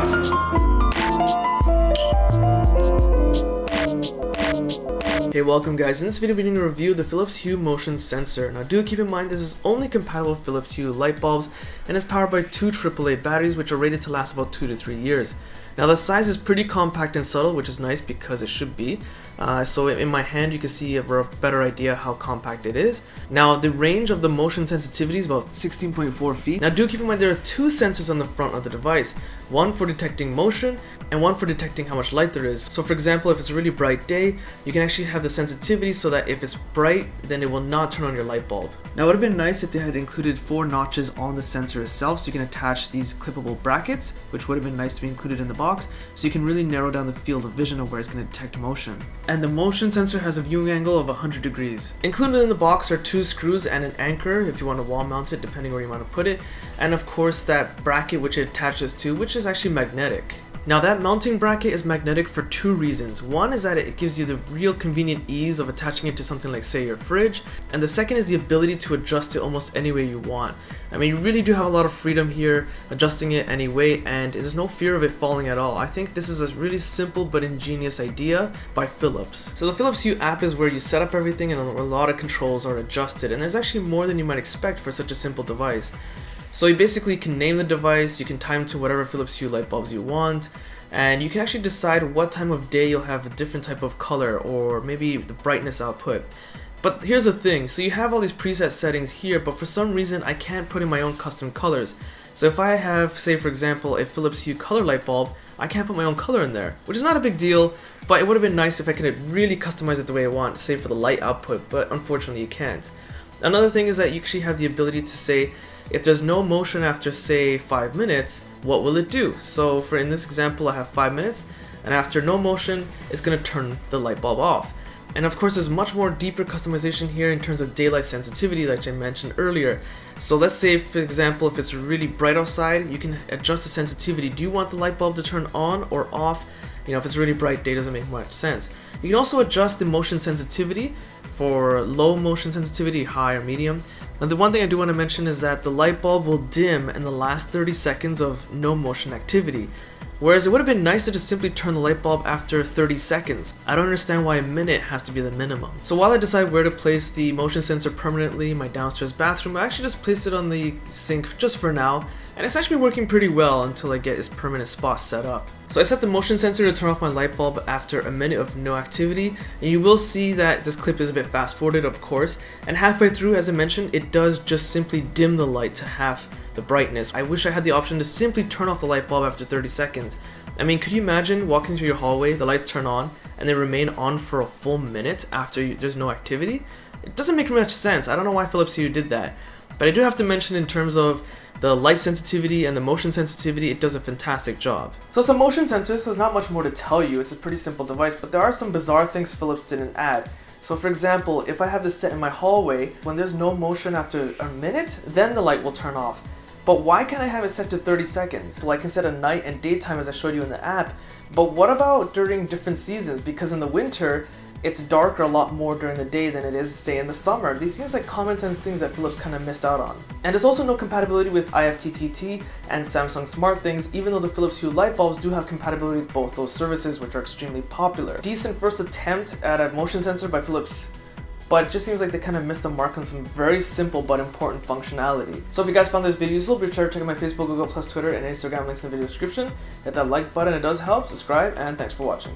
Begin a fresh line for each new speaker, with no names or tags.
Hey, welcome guys. In this video we're doing a review of the Philips Hue motion sensor. Now do keep in mind this is only compatible with Philips Hue light bulbs and is powered by two AAA batteries which are rated to last about 2 to 3 years. Now the size is pretty compact and subtle, which is nice because it should be. So in my hand you can see a better idea how compact it is. Now the range of the motion sensitivity is about 16.4 feet. Now do keep in mind there are two sensors on the front of the device. One for detecting motion and one for detecting how much light there is. So for example, if it's a really bright day, you can actually have the sensitivity so that if it's bright, then it will not turn on your light bulb. Now it would have been nice if they had included 4 notches on the sensor itself, so you can attach these clippable brackets, which would have been nice to be included in the box, so you can really narrow down the field of vision of where it's going to detect motion. And the motion sensor has a viewing angle of 100 degrees. Included in the box are 2 screws and an anchor if you want to wall mount it, depending where you want to put it, and of course that bracket which it attaches to, which is actually magnetic. Now that mounting bracket is magnetic for 2 reasons. One is that it gives you the real convenient ease of attaching it to something like, say, your fridge, and the second is the ability to adjust it almost any way you want. I mean, you really do have a lot of freedom here adjusting it any way, and there's no fear of it falling at all. I think this is a really simple but ingenious idea by Philips. So the Philips Hue app is where you set up everything and a lot of controls are adjusted, and there's actually more than you might expect for such a simple device. So you basically can name the device, you can time to whatever Philips Hue light bulbs you want, and you can actually decide what time of day you'll have a different type of color or maybe the brightness output. But here's the thing, so you have all these preset settings here, but for some reason I can't put in my own custom colors. So if I have, say for example, a Philips Hue color light bulb, I can't put my own color in there, which is not a big deal, but it would have been nice if I could really customize it the way I want, say for the light output, but unfortunately you can't. Another thing is that you actually have the ability to say, if there's no motion after say 5 minutes, what will it do? So for in this example I have 5 minutes, and after no motion it's going to turn the light bulb off. And of course there's much more deeper customization here in terms of daylight sensitivity like I mentioned earlier. So let's say for example if it's really bright outside, you can adjust the sensitivity. Do you want the light bulb to turn on or off? You know, if it's really bright day, doesn't make much sense. You can also adjust the motion sensitivity for low motion sensitivity, high or medium. Now the one thing I do want to mention is that the light bulb will dim in the last 30 seconds of no motion activity. Whereas it would have been nice to just simply turn the light bulb after 30 seconds. I don't understand why a minute has to be the minimum. So while I decide where to place the motion sensor permanently in my downstairs bathroom, I actually just placed it on the sink just for now. And it's actually working pretty well until I get its permanent spot set up. So I set the motion sensor to turn off my light bulb after a minute of no activity, and you will see that this clip is a bit fast forwarded of course, and halfway through, as I mentioned, it does just simply dim the light to half the brightness. I wish I had the option to simply turn off the light bulb after 30 seconds. I mean, could you imagine walking through your hallway, the lights turn on, and they remain on for a full minute after there's no activity? It doesn't make much sense. I don't know why Philips Hue did that. But I do have to mention in terms of the light sensitivity and the motion sensitivity, it does a fantastic job. So it's a motion sensor, so there's not much more to tell you. It's a pretty simple device, but there are some bizarre things Philips didn't add. So for example, if I have this set in my hallway, when there's no motion after a minute, then the light will turn off. But why can't I have it set to 30 seconds? Well, I can set a night and daytime as I showed you in the app, but what about during different seasons? Because in the winter, it's darker a lot more during the day than it is, say, in the summer. These seems like common sense things that Philips kind of missed out on. And there's also no compatibility with IFTTT and Samsung SmartThings, even though the Philips Hue light bulbs do have compatibility with both those services, which are extremely popular. Decent first attempt at a motion sensor by Philips, but it just seems like they kind of missed the mark on some very simple but important functionality. So if you guys found this video useful, be sure to check out my Facebook, Google+, Twitter, and Instagram links in the video description. Hit that like button, it does help, subscribe, and thanks for watching.